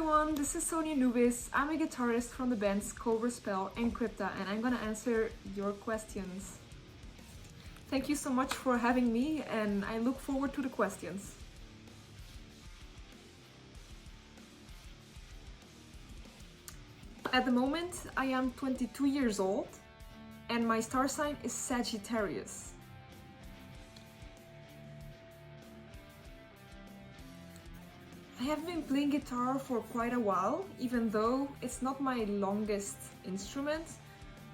everyone, this is Sonia Anubis. I'm a guitarist from the bands Cobraspell and Crypta, and I'm gonna answer your questions. Thank you so much for having me, and I look forward to the questions. At the moment, I am 22 years old, and my star sign is Sagittarius. I have been playing guitar for quite a while, even though it's not my longest instrument.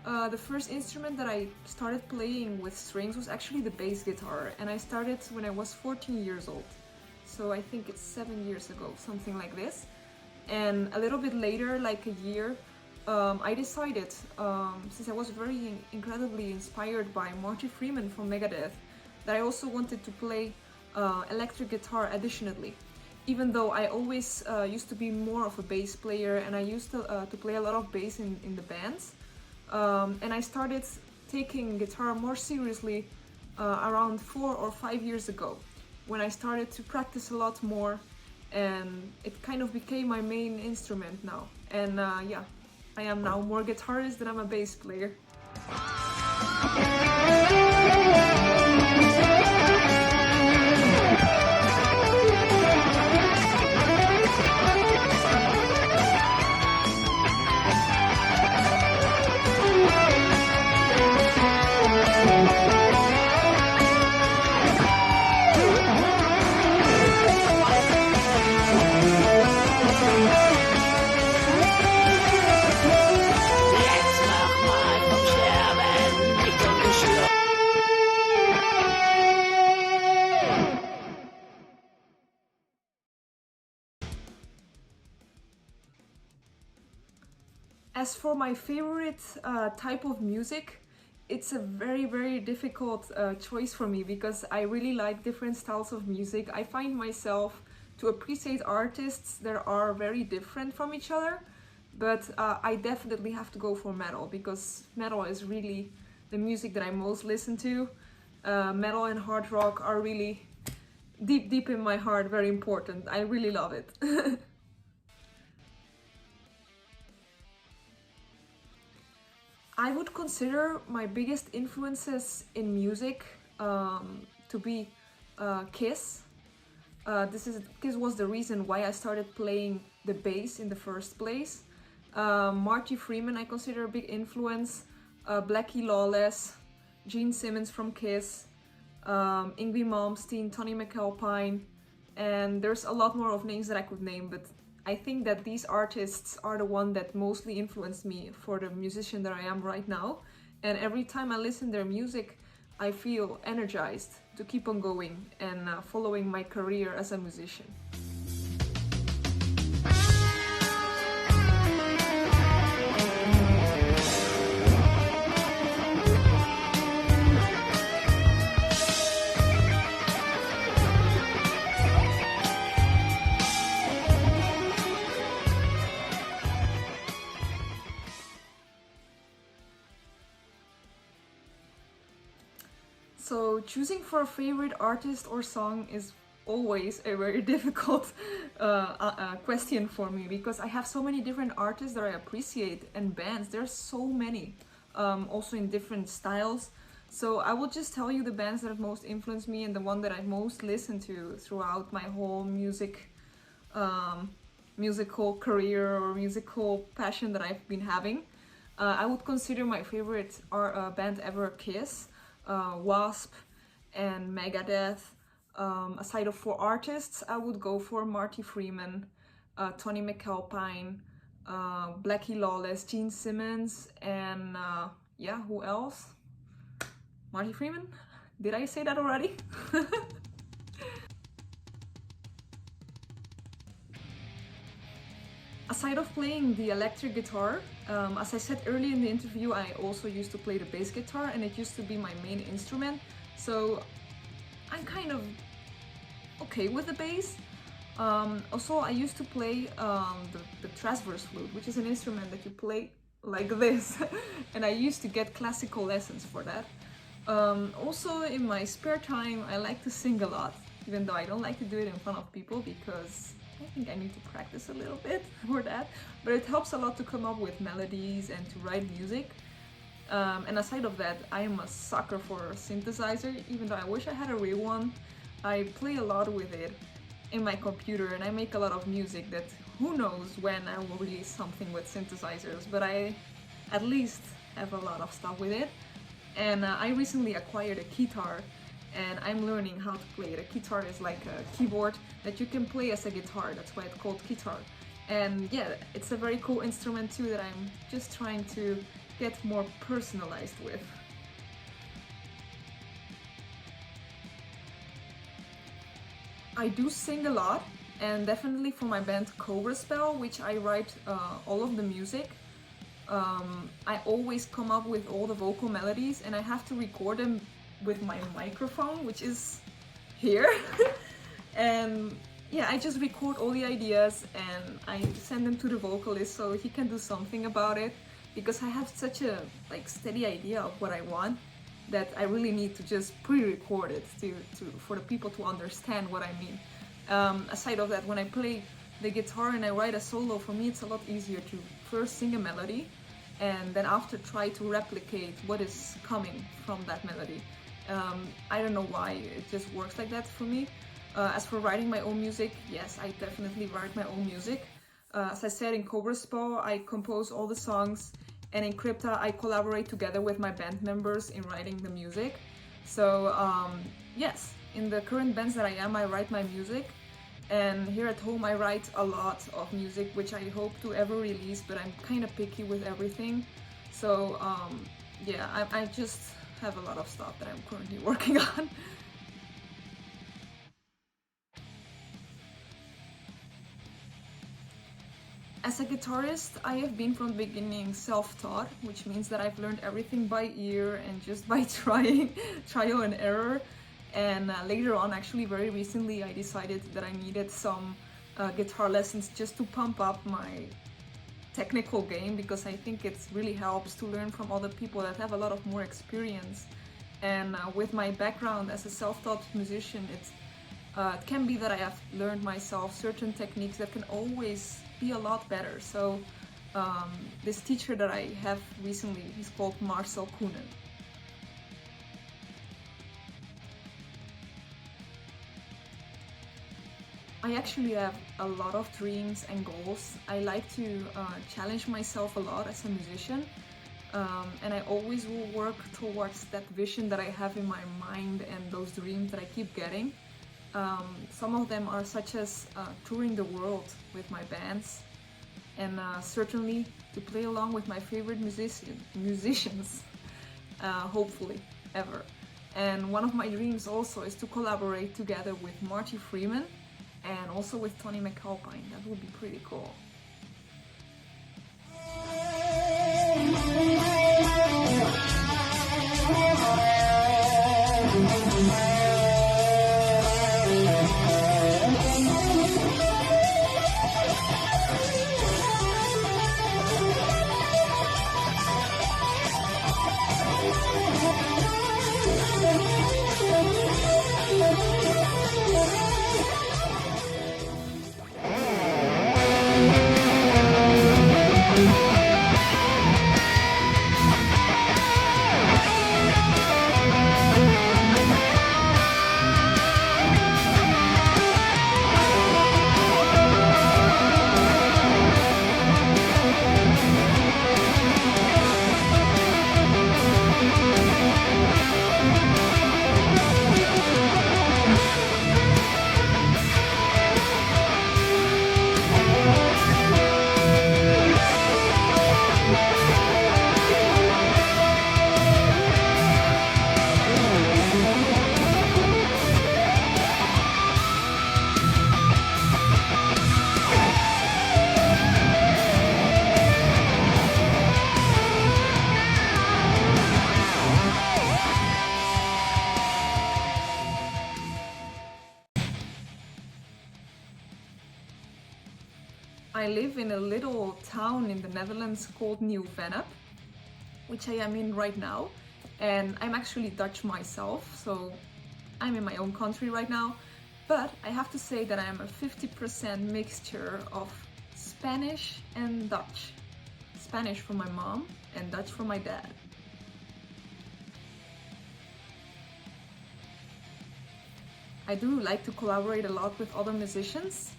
The first instrument that I started playing with strings was actually the bass guitar, and I started when I was 14 years old. So I think it's 7 years ago, something like this. And a little bit later, like a year, I decided, since I was very incredibly inspired by Marty Friedman from Megadeth, that I also wanted to play electric guitar additionally. Even though I always used to be more of a bass player, and I used to play a lot of bass in the bands. And I started taking guitar more seriously around 4 or 5 years ago, when I started to practice a lot more, and it kind of became my main instrument now. And yeah, I am now more guitarist than I'm a bass player. As for my favorite type of music, it's a very difficult choice for me, because I really like different styles of music. I find myself to appreciate artists that are very different from each other, but I definitely have to go for metal, because metal is really the music that I most listen to. Metal and hard rock are really deep in my heart, very important. I really love it. I would consider my biggest influences in music to be Kiss. Kiss was the reason why I started playing the bass in the first place. Marty Friedman I consider a big influence. Blackie Lawless, Gene Simmons from Kiss, Yngwie Malmsteen, Tony McAlpine, and there's a lot more of names that I could name, but I think that these artists are the one that mostly influenced me for the musician that I am right now. And every time I listen to their music, I feel energized to keep on going and following my career as a musician. So choosing for a favorite artist or song is always a very difficult question for me, because I have so many different artists that I appreciate and bands. There's so many, also in different styles. So I will just tell you the bands that have most influenced me and the one that I most listened to throughout my whole musical career or musical passion that I've been having. I would consider my favorite band ever Kiss, Wasp, and Megadeth. Aside of 4 artists, I would go for Marty Friedman, Tony McAlpine, Blackie Lawless, Gene Simmons, and yeah, who else? Marty Friedman? Did I say that already? Aside of playing the electric guitar, as I said earlier in the interview, I also used to play the bass guitar, and it used to be my main instrument. So I'm kind of okay with the bass. Also, I used to play the transverse flute, which is an instrument that you play like this. And I used to get classical lessons for that. Also, in my spare time, I like to sing a lot, even though I don't like to do it in front of people, because I think I need to practice a little bit for that, but it helps a lot to come up with melodies and to write music. And aside of that, I am a sucker for a synthesizer, even though I wish I had a real one. I play a lot with it in my computer and I make a lot of music that who knows when I will release something with synthesizers, but I at least have a lot of stuff with it. And I recently acquired a guitar and I'm learning how to play it. A guitar is like a keyboard that you can play as a guitar, that's why it's called guitar. And yeah, it's a very cool instrument too that I'm just trying to get more personalized with. I do sing a lot, and definitely for my band Cobraspell, which I write all of the music. I always come up with all the vocal melodies and I have to record them with my microphone, which is here. And yeah, I just record all the ideas and I send them to the vocalist so he can do something about it, because I have such a steady idea of what I want that I really need to just pre-record it for the people to understand what I mean. Aside of that, when I play the guitar and I write a solo, for me it's a lot easier to first sing a melody and then after try to replicate what is coming from that melody. I don't know why, it just works like that for me. As for writing my own music, yes, I definitely write my own music. As I said, in Cobraspell, I compose all the songs, and in Crypta, I collaborate together with my band members in writing the music. So yes, in the current bands that I am, I write my music, and here at home I write a lot of music, which I hope to ever release, but I'm kind of picky with everything. So yeah, I just have a lot of stuff that I'm currently working on. As a guitarist, I have been from the beginning self-taught, which means that I've learned everything by ear and just by trial and error. And later on, actually very recently, I decided that I needed some guitar lessons just to pump up my technical game, because I think it really helps to learn from other people that have a lot of more experience. And with my background as a self-taught musician, it can be that I have learned myself certain techniques that can always be a lot better. So this teacher that I have recently, he's called Marcel Koenen. I actually have a lot of dreams and goals. I like to challenge myself a lot as a musician, and I always will work towards that vision that I have in my mind and those dreams that I keep getting. Some of them are such as touring the world with my bands, and certainly to play along with my favorite musicians, hopefully, ever. And one of my dreams also is to collaborate together with Marty Freeman and also with Tony McAlpine. That would be pretty cool. I live in a little town in the Netherlands called Nieuw-Vennep, which I am in right now, and I'm actually Dutch myself, so I'm in my own country right now. But I have to say that I am a 50% mixture of Spanish and Dutch. Spanish from my mom and Dutch from my dad. I do like to collaborate a lot with other musicians,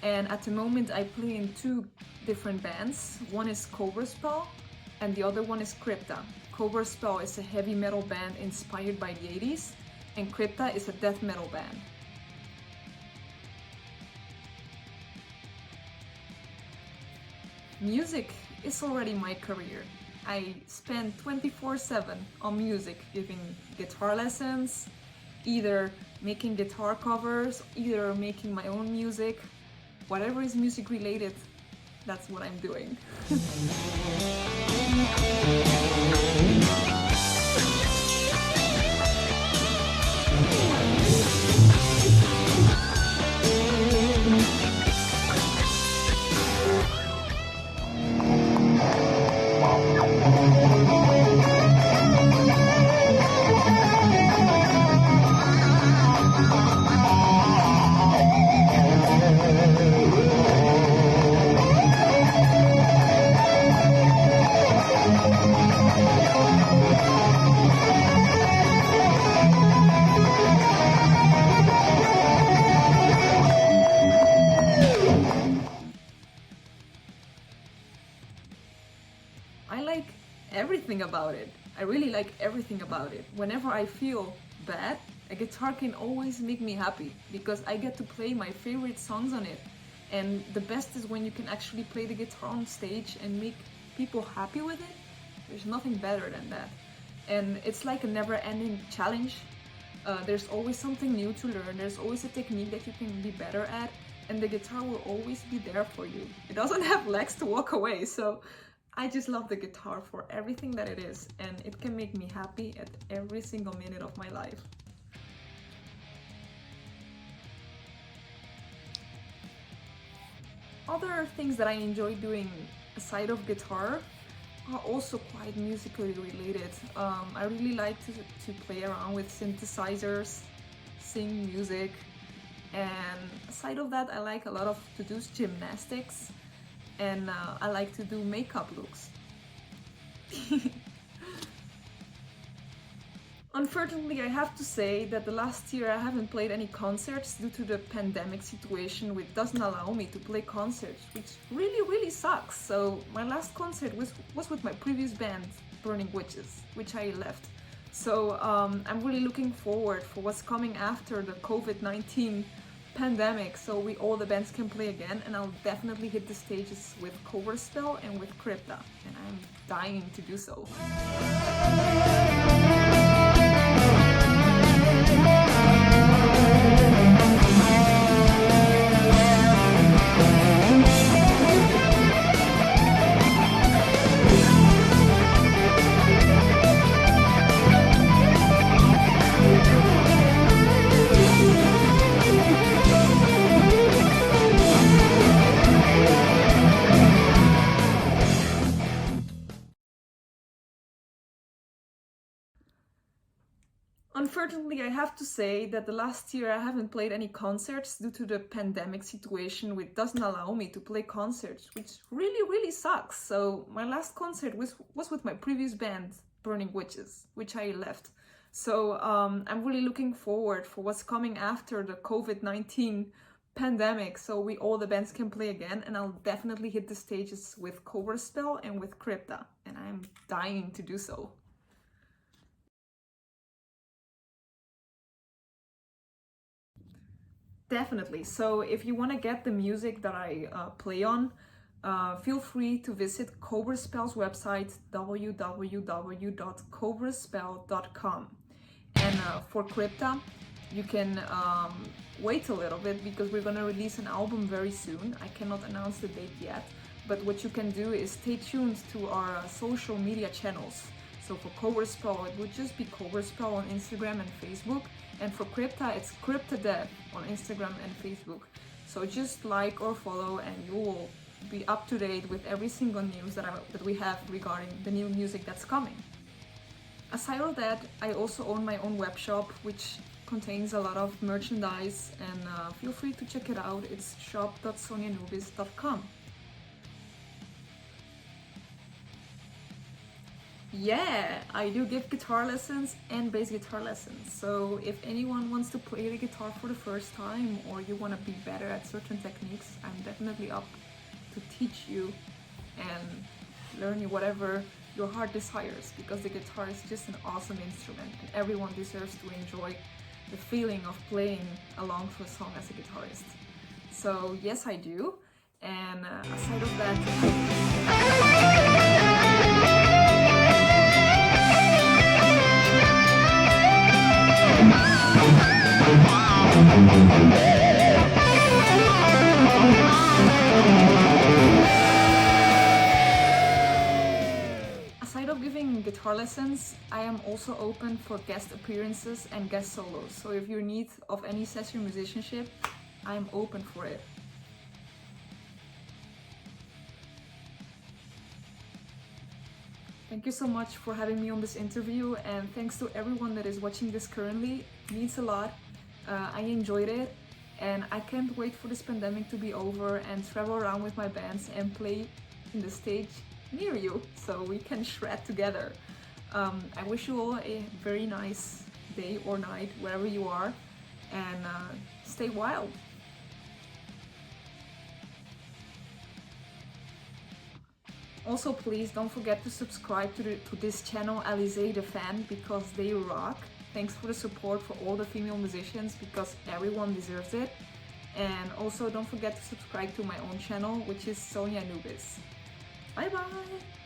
and at the moment I play in two different bands. One is Cobraspell and the other one is Crypta. Cobraspell is a heavy metal band inspired by the 80s, and Crypta is a death metal band. Music is already my career. I spend 24/7 on music, giving guitar lessons, either making guitar covers, either making my own music. Whatever is music related, that's what I'm doing. I like everything about it. I really like everything about it. Whenever I feel bad, a guitar can always make me happy because I get to play my favorite songs on it. And the best is when you can actually play the guitar on stage and make people happy with it. There's nothing better than that. And it's like a never-ending challenge. There's always something new to learn. There's always a technique that you can be better at, and the guitar will always be there for you. It doesn't have legs to walk away, so I just love the guitar for everything that it is, and it can make me happy at every single minute of my life. Other things that I enjoy doing aside of guitar are also quite musically related. I really like to play around with synthesizers, sing music, and aside of that I like a lot of to do gymnastics, and I like to do makeup looks. Unfortunately, I have to say that the last year I haven't played any concerts due to the pandemic situation, which doesn't allow me to play concerts, which really sucks. So my last concert was with my previous band, Burning Witches, which I left. So I'm really looking forward for what's coming after the COVID-19 pandemic, so all the bands can play again, and I'll definitely hit the stages with Cobraspell and with Crypta, and I'm dying to do so. Unfortunately, I have to say that the last year I haven't played any concerts due to the pandemic situation, which doesn't allow me to play concerts, which really sucks. So my last concert was with my previous band, Burning Witches, which I left. So I'm really looking forward for what's coming after the COVID-19 pandemic, so all the bands can play again, and I'll definitely hit the stages with Cobraspell and with Crypta, and I'm dying to do so. Definitely. So if you want to get the music that I play on, feel free to visit Cobraspell's website, www.cobraspell.com. And for Crypta, you can wait a little bit because we're going to release an album very soon. I cannot announce the date yet, but what you can do is stay tuned to our social media channels. So for Cobraspell, it would just be Cobraspell on Instagram and Facebook. And for Crypta, it's Cryptadeath on Instagram and Facebook. So just like or follow, and you will be up to date with every single news that we have regarding the new music that's coming. Aside of that, I also own my own web shop, which contains a lot of merchandise, and feel free to check it out. It's shop.sonianubis.com. Yeah, I do give guitar lessons and bass guitar lessons. So if anyone wants to play the guitar for the first time, or you want to be better at certain techniques, I'm definitely up to teach you and learn you whatever your heart desires, because the guitar is just an awesome instrument and everyone deserves to enjoy the feeling of playing along to a song as a guitarist. So yes, I do. And aside of that, aside of giving guitar lessons, I am also open for guest appearances and guest solos. So if you're in need of any session musicianship, I'm open for it. Thank you so much for having me on this interview, and thanks to everyone that is watching this currently. It means a lot. I enjoyed it, and I can't wait for this pandemic to be over and travel around with my bands and play in the stage near you so we can shred together. I wish you all a very nice day or night wherever you are, and stay wild. Also, please don't forget to subscribe to this channel, Alizee Defan, because they rock. Thanks for the support for all the female musicians, because everyone deserves it. And also don't forget to subscribe to my own channel, which is Sonia Anubis. Bye bye!